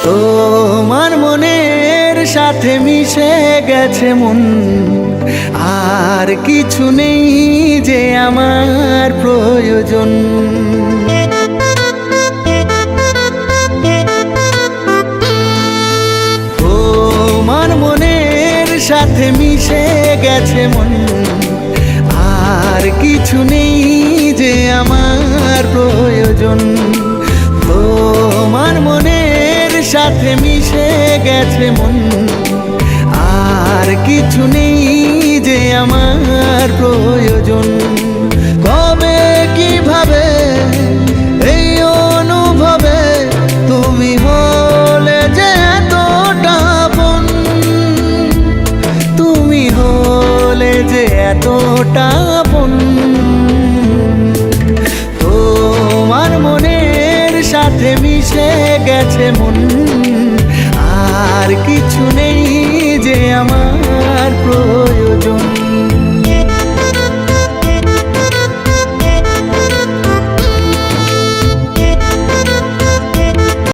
তোমার মনের সাথে মিশে গেছে মন, আর কিছু নেই যে আমার প্রয়োজন। তোমার মনের সাথে মিশে গেছে মন, আর কিছু নেই যে আমার প্রয়োজন। তোমার মনের সাথে মিশে গেছে মন, আর কিছু নেই যে আমার প্রয়োজন। কবে কিভাবে এই অনুভবে তুমি হলে যে এতটা আপন, তুমি হলে যে এতটা আপন। তোমার মনের সাথে মিশে গেছে মন, আর কিছু নেই যে আমার